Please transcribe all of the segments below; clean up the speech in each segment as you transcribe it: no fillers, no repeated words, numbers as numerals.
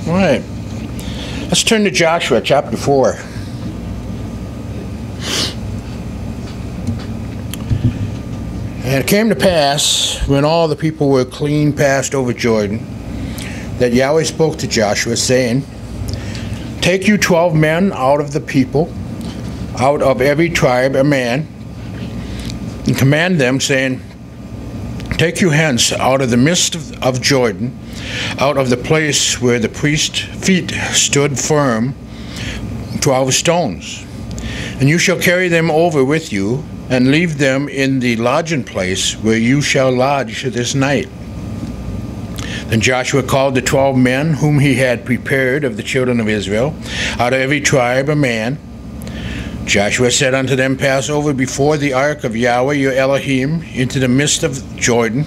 All right. Let's turn to Joshua chapter 4. And it came to pass, when all the people were clean passed over Jordan, that Yahweh spoke to Joshua, saying, Take you 12 men out of the people, out of every tribe a man, and command them, saying, Take you hence out of the midst of Jordan, out of the place where the priest's feet stood firm, 12 stones. And you shall carry them over with you, and leave them in the lodging place where you shall lodge this night. Then Joshua called the 12 men whom he had prepared of the children of Israel, out of every tribe a man. Joshua said unto them, Pass over before the ark of Yahweh your Elohim into the midst of Jordan.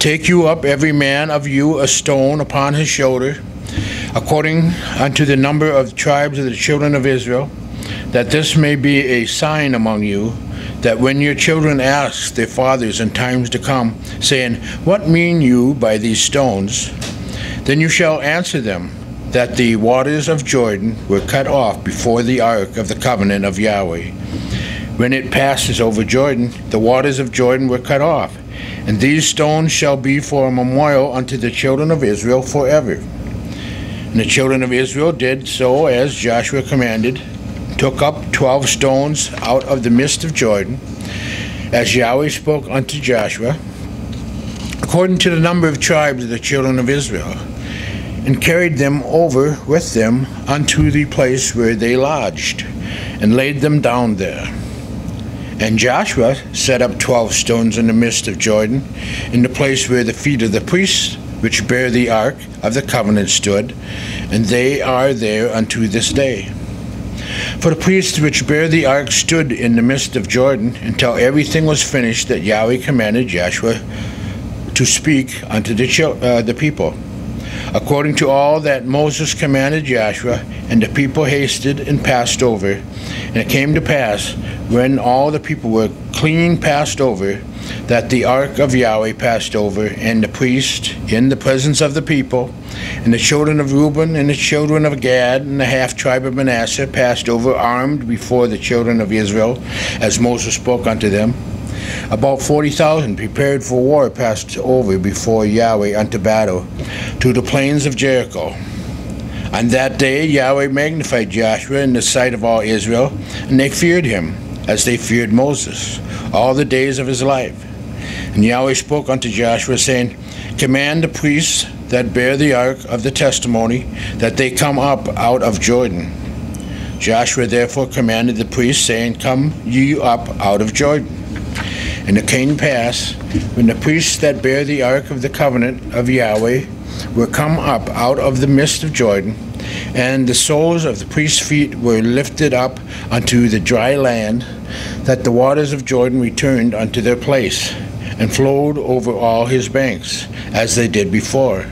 Take you up every man of you a stone upon his shoulder, according unto the number of the tribes of the children of Israel, that this may be a sign among you, that when your children ask their fathers in times to come, saying, What mean you by these stones? Then you shall answer them, that the waters of Jordan were cut off before the ark of the covenant of Yahweh. When it passes over Jordan, the waters of Jordan were cut off, and these stones shall be for a memorial unto the children of Israel forever. And the children of Israel did so as Joshua commanded, took up 12 stones out of the midst of Jordan, as Yahweh spoke unto Joshua, according to the number of tribes of the children of Israel, and carried them over with them unto the place where they lodged, and laid them down there. And Joshua set up 12 stones in the midst of Jordan, in the place where the feet of the priests which bear the ark of the covenant stood, and they are there unto this day. For the priests which bear the ark stood in the midst of Jordan, until everything was finished that Yahweh commanded Joshua to speak unto the people, according to all that Moses commanded Joshua. And the people hasted and passed over. And it came to pass, when all the people were clean passed over, that the ark of Yahweh passed over, and the priest in the presence of the people, and the children of Reuben and the children of Gad and the half tribe of Manasseh passed over armed before the children of Israel, as Moses spoke unto them. About 40,000 prepared for war passed over before Yahweh unto battle to the plains of Jericho. On that day Yahweh magnified Joshua in the sight of all Israel, and they feared him, as they feared Moses, all the days of his life. And Yahweh spoke unto Joshua, saying, Command the priests that bear the ark of the testimony, that they come up out of Jordan. Joshua therefore commanded the priests, saying, Come ye up out of Jordan. And it came to pass, when the priests that bear the ark of the covenant of Yahweh were come up out of the midst of Jordan, and the soles of the priest's feet were lifted up unto the dry land, that the waters of Jordan returned unto their place, and flowed over all his banks, as they did before.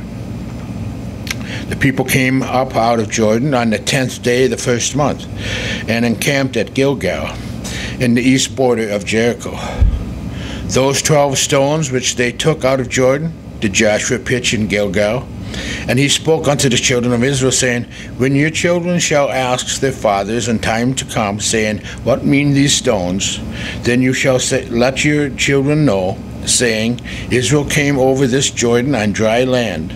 The people came up out of Jordan on the 10th day of the first month, and encamped at Gilgal, in the east border of Jericho. Those 12 stones which they took out of Jordan did Joshua pitch in Gilgal. And he spoke unto the children of Israel, saying, When your children shall ask their fathers in time to come, saying, What mean these stones? Then you shall say, Let your children know, saying, Israel came over this Jordan on dry land.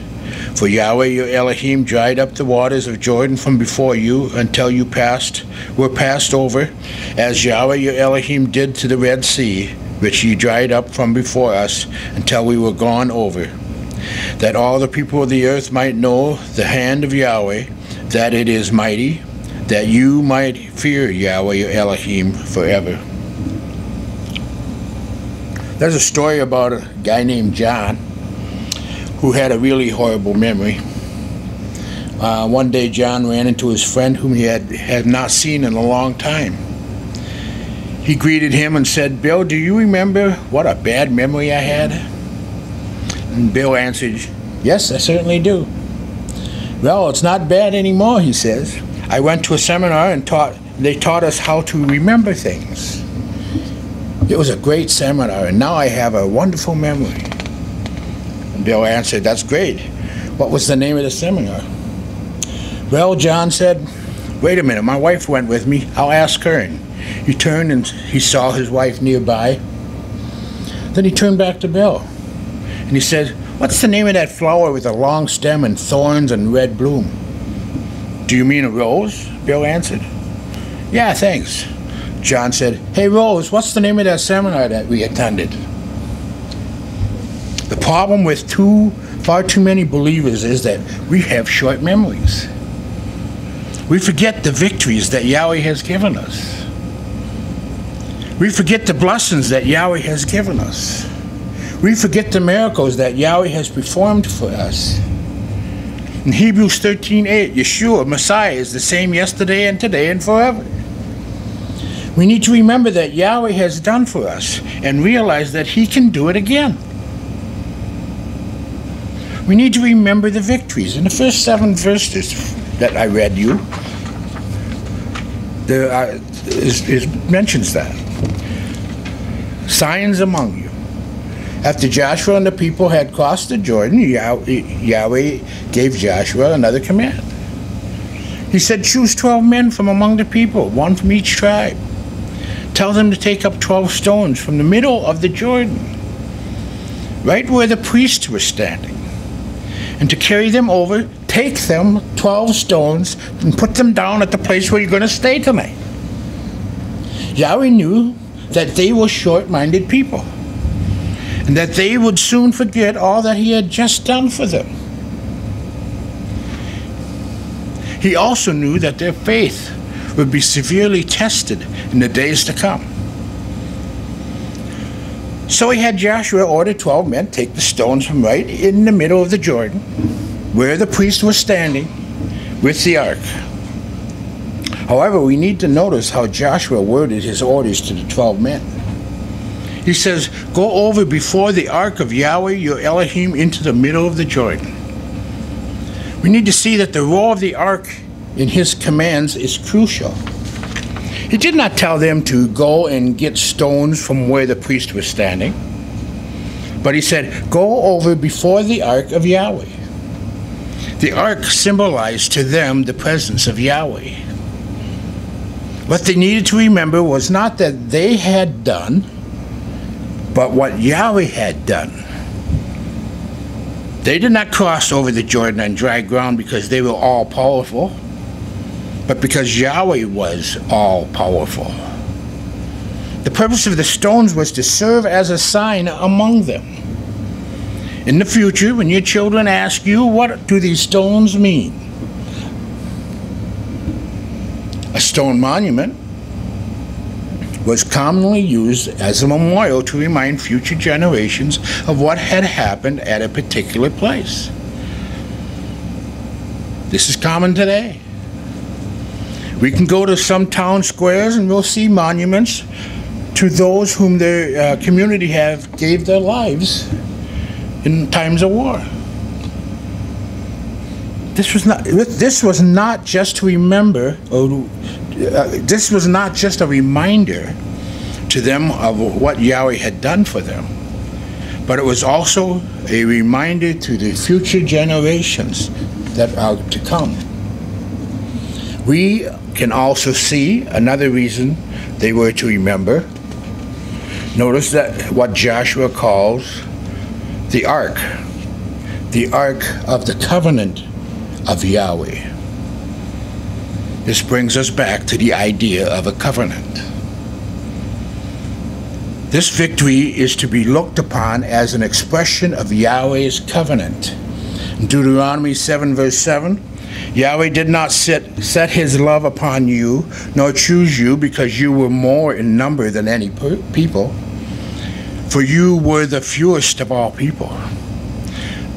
For Yahweh your Elohim dried up the waters of Jordan from before you, until you were passed over, as Yahweh your Elohim did to the Red Sea, which he dried up from before us, until we were gone over. That all the people of the earth might know the hand of Yahweh, that it is mighty, that you might fear Yahweh your Elohim forever. There's a story about a guy named John who had a really horrible memory. One day John ran into his friend whom he had not seen in a long time. He greeted him and said, Bill, do you remember what a bad memory I had? And Bill answered, Yes, I certainly do. Well, it's not bad anymore, he says. I went to a seminar and they taught us how to remember things. It was a great seminar, and now I have a wonderful memory. And Bill answered, That's great. What was the name of the seminar? Well, John said, wait a minute, my wife went with me. I'll ask her. And he turned and he saw his wife nearby. Then he turned back to Bill. And he said, what's the name of that flower with a long stem and thorns and red bloom? Do you mean a rose? Bill answered. Yeah, thanks. John said, hey, Rose, what's the name of that seminar that we attended? The problem with far too many believers is that we have short memories. We forget the victories that Yahweh has given us. We forget the blessings that Yahweh has given us. We forget the miracles that Yahweh has performed for us. In Hebrews 13:8, Yeshua, Messiah, is the same yesterday and today and forever. We need to remember that Yahweh has done for us and realize that He can do it again. We need to remember the victories. In the first 7 verses that I read you, it mentions that. Signs among you. After Joshua and the people had crossed the Jordan, Yahweh gave Joshua another command. He said, choose 12 men from among the people, one from each tribe. Tell them to take up 12 stones from the middle of the Jordan, right where the priests were standing, and to carry them over. Take them 12 stones and put them down at the place where you're going to stay tonight. Yahweh knew that they were short-minded people, and that they would soon forget all that He had just done for them. He also knew that their faith would be severely tested in the days to come. So he had Joshua order 12 men take the stones from right in the middle of the Jordan, where the priests were standing with the ark. However, we need to notice how Joshua worded his orders to the 12 men. He says, go over before the ark of Yahweh your Elohim into the middle of the Jordan. We need to see that the role of the ark in His commands is crucial. He did not tell them to go and get stones from where the priests were standing, but He said, go over before the ark of Yahweh. The ark symbolized to them the presence of Yahweh. What they needed to remember was not that they had done, but what Yahweh had done. They did not cross over the Jordan on dry ground because they were all powerful, but because Yahweh was all powerful. The purpose of the stones was to serve as a sign among them. In the future, when your children ask you, what do these stones mean? A stone monument was commonly used as a memorial to remind future generations of what had happened at a particular place. This is common today. We can go to some town squares and we'll see monuments to those whom their community gave their lives in times of war. This was not just to remember, this was not just a reminder to them of what Yahweh had done for them, but it was also a reminder to the future generations that are to come. We can also see another reason they were to remember. Notice that what Joshua calls the ark of the covenant of Yahweh. This brings us back to the idea of a covenant. This victory is to be looked upon as an expression of Yahweh's covenant. In Deuteronomy 7 verse 7, Yahweh did not set His love upon you, nor choose you because you were more in number than any people, for you were the fewest of all people,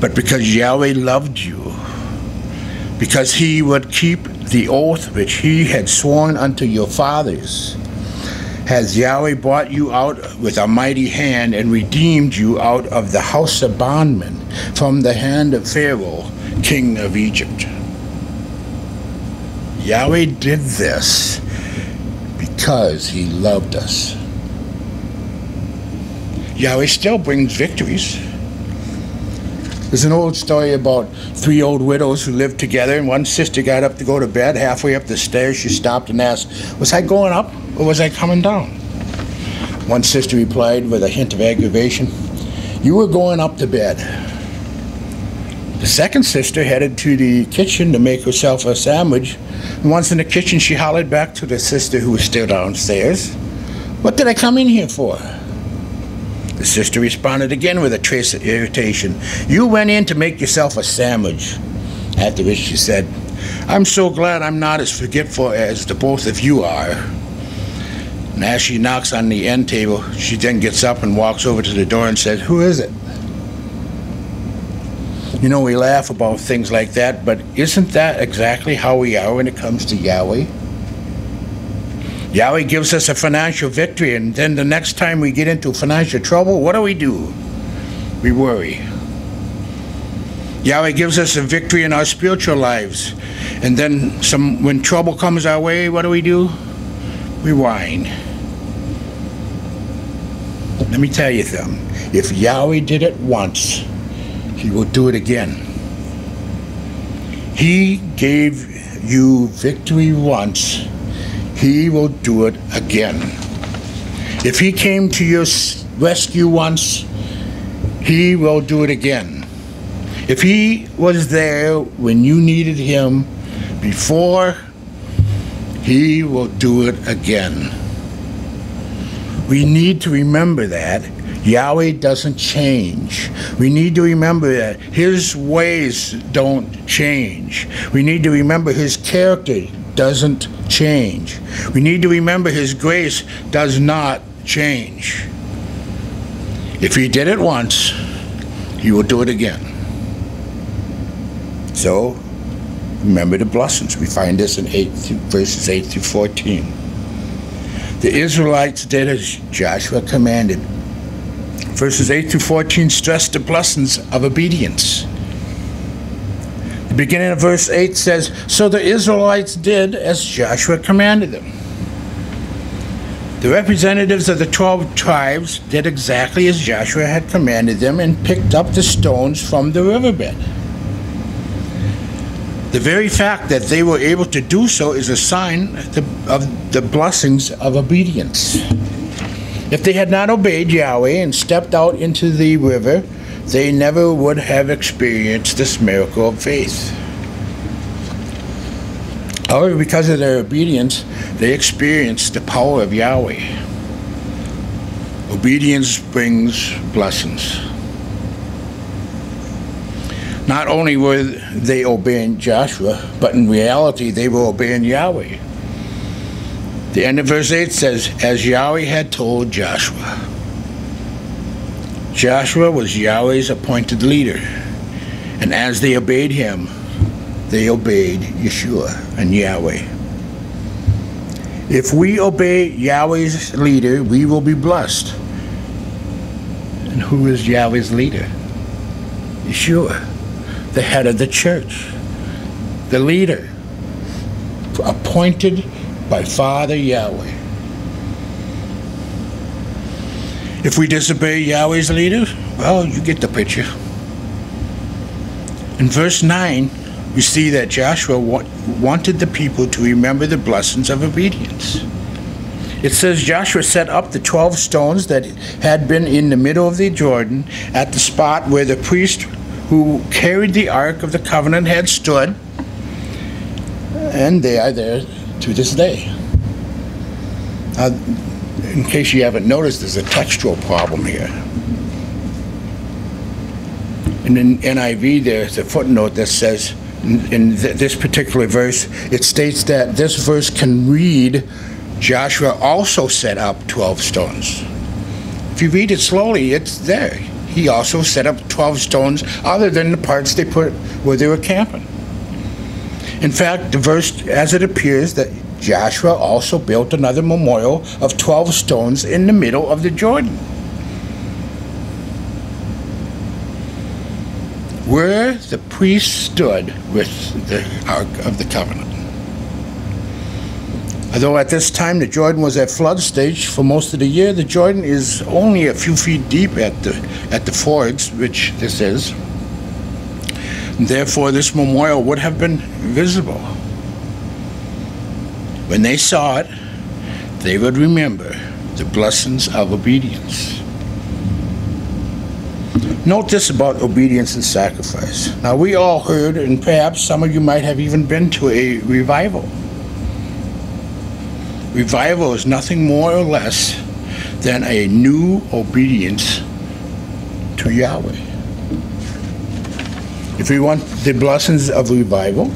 but because Yahweh loved you, because He would keep the oath which He had sworn unto your fathers, has Yahweh brought you out with a mighty hand and redeemed you out of the house of bondmen, from the hand of Pharaoh, king of Egypt. Yahweh did this because He loved us. Yahweh still brings victories. There's an old story about 3 old widows who lived together, and one sister got up to go to bed. Halfway up the stairs, she stopped and asked, "Was I going up or was I coming down?" One sister replied with a hint of aggravation, "You were going up to bed." The second sister headed to the kitchen to make herself a sandwich, and once in the kitchen, she hollered back to the sister who was still downstairs, "What did I come in here for?" The sister responded again with a trace of irritation, "You went in to make yourself a sandwich." After which she said, "I'm so glad I'm not as forgetful as the both of you are." And as she knocks on the end table, she then gets up and walks over to the door and says, "Who is it?" You know, we laugh about things like that, but isn't that exactly how we are when it comes to Yahweh? Yahweh gives us a financial victory, and then the next time we get into financial trouble, what do? We worry. Yahweh gives us a victory in our spiritual lives, and then when trouble comes our way, what do? We whine. Let me tell you something. If Yahweh did it once, He will do it again. He gave you victory once. He will do it again. If He came to your rescue once, He will do it again. If He was there when you needed Him before, He will do it again. We need to remember that Yahweh doesn't change. We need to remember that His ways don't change. We need to remember His character doesn't change. We need to remember His grace does not change. If He did it once, He will do it again. So, remember the blessings. We find this in verses 8 through 14. The Israelites did as Joshua commanded. Verses 8 through 14 stress the blessings of obedience. The beginning of verse 8 says, "So the Israelites did as Joshua commanded them." The representatives of the 12 tribes did exactly as Joshua had commanded them and picked up the stones from the riverbed. The very fact that they were able to do so is a sign of the blessings of obedience. If they had not obeyed Yahweh and stepped out into the river, they never would have experienced this miracle of faith. However, because of their obedience, they experienced the power of Yahweh. Obedience brings blessings. Not only were they obeying Joshua, but in reality they were obeying Yahweh. The end of verse 8 says, "As Yahweh had told Joshua." Joshua was Yahweh's appointed leader, and as they obeyed him, they obeyed Yeshua and Yahweh. If we obey Yahweh's leader, we will be blessed. And who is Yahweh's leader? Yeshua, the head of the church, the leader, appointed by Father Yahweh. If we disobey Yahweh's leader, well, you get the picture. In verse 9, we see that Joshua wanted the people to remember the blessings of obedience. It says Joshua set up the 12 stones that had been in the middle of the Jordan at the spot where the priest who carried the Ark of the Covenant had stood, and they are there to this day. In case you haven't noticed, there's a textual problem here. In the NIV, there's a footnote that says, in this particular verse, it states that this verse can read, Joshua also set up 12 stones. If you read it slowly, it's there. He also set up 12 stones other than the parts they put where they were camping. In fact, the verse, as it appears, that Joshua also built another memorial of 12 stones in the middle of the Jordan, where the priest stood with the Ark of the Covenant. Although at this time the Jordan was at flood stage for most of the year, the Jordan is only a few feet deep at the fords, which this is. Therefore, this memorial would have been visible. When they saw it, they would remember the blessings of obedience. Note this about obedience and sacrifice. Now, we all heard, and perhaps some of you might have even been to a revival. Revival is nothing more or less than a new obedience to Yahweh. If we want the blessings of revival,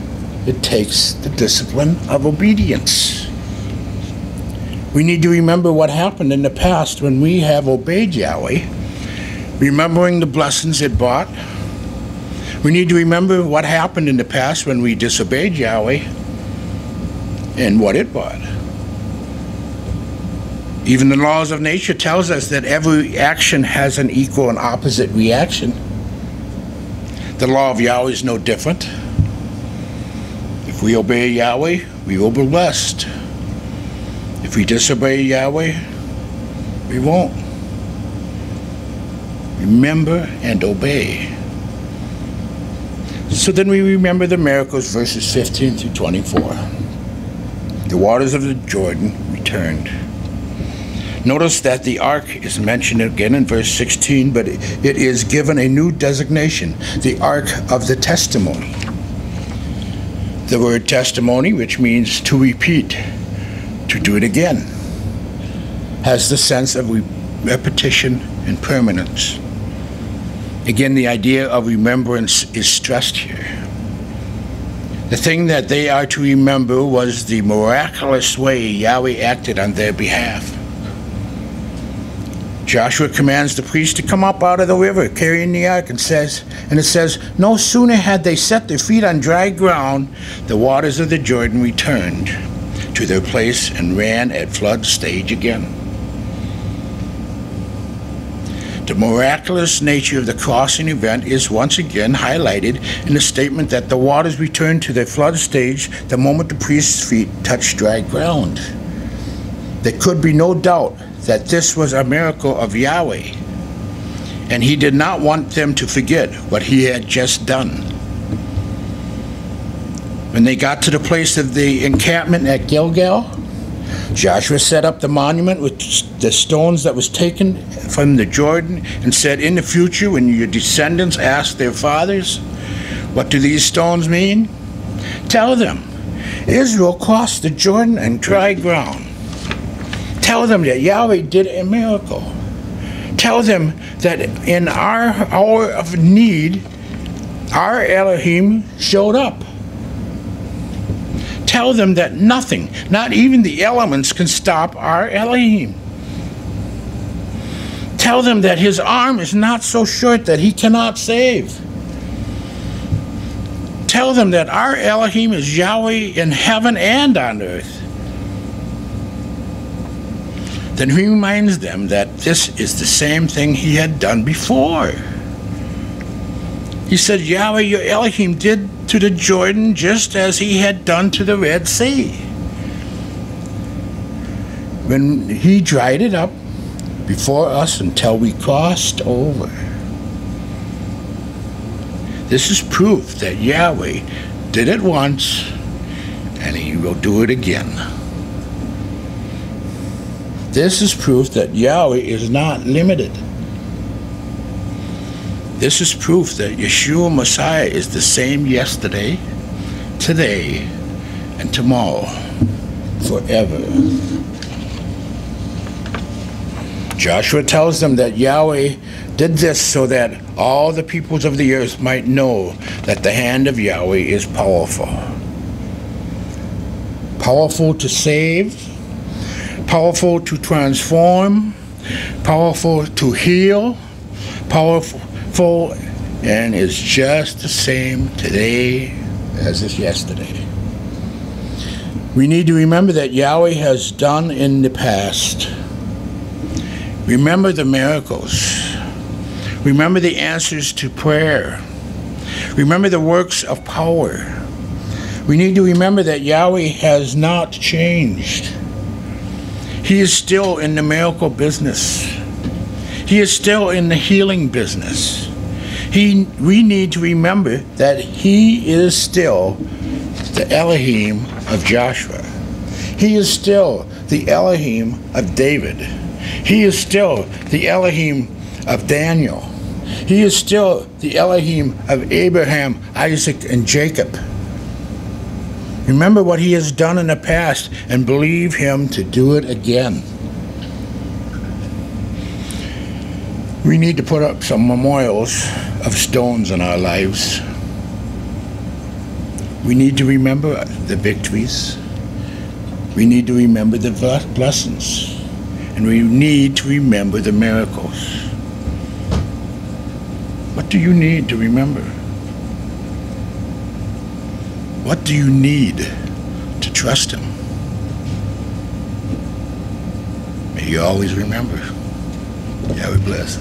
it takes the discipline of obedience. We need to remember what happened in the past when we have obeyed Yahweh, remembering the blessings it brought. We need to remember what happened in the past when we disobeyed Yahweh and what it brought. Even the laws of nature tells us that every action has an equal and opposite reaction. The law of Yahweh is no different. If we obey Yahweh, we will be blessed. If we disobey Yahweh, we won't. Remember and obey. So then we remember the miracles, verses 15 through 24. The waters of the Jordan returned. Notice that the ark is mentioned again in verse 16, but it is given a new designation, the ark of the testimony. The word testimony, which means to repeat, to do it again, has the sense of repetition and permanence. Again, the idea of remembrance is stressed here. The thing that they are to remember was the miraculous way Yahweh acted on their behalf. Joshua commands the priests to come up out of the river carrying the ark, and it says, no sooner had they set their feet on dry ground, the waters of the Jordan returned to their place and ran at flood stage again. The miraculous nature of the crossing event is once again highlighted in the statement that the waters returned to their flood stage the moment the priest's feet touched dry ground. There could be no doubt that this was a miracle of Yahweh, and he did not want them to forget what he had just done. When they got to the place of the encampment at Gilgal, Joshua set up the monument with the stones that was taken from the Jordan and said, in the future, when your descendants ask their fathers, what do these stones mean? Tell them, Israel crossed the Jordan on dry ground. Tell them that Yahweh did a miracle. Tell them that in our hour of need, our Elohim showed up. Tell them that nothing, not even the elements, can stop our Elohim. Tell them that his arm is not so short that he cannot save. Tell them that our Elohim is Yahweh in heaven and on earth. Then he reminds them that this is the same thing he had done before. He said, Yahweh, your Elohim, did to the Jordan just as he had done to the Red Sea, when he dried it up before us until we crossed over. This is proof that Yahweh did it once, and he will do it again. This is proof that Yahweh is not limited. This is proof that Yeshua Messiah is the same yesterday, today, and tomorrow, forever. Joshua tells them that Yahweh did this so that all the peoples of the earth might know that the hand of Yahweh is powerful. Powerful to save, powerful to transform, powerful to heal, powerful, and is just the same today as is yesterday. We need to remember that Yahweh has done in the past. Remember the miracles. Remember the answers to prayer. Remember the works of power. We need to remember that Yahweh has not changed. He is still in the miracle business. He is still in the healing business. We need to remember that He is still the Elohim of Joshua. He is still the Elohim of David. He is still the Elohim of Daniel. He is still the Elohim of Abraham, Isaac, and Jacob. Remember what He has done in the past and believe Him to do it again. We need to put up some memorials of stones in our lives. We need to remember the victories. We need to remember the blessings. And we need to remember the miracles. What do you need to remember? What do you need to trust Him? May you always remember. Yahweh bless.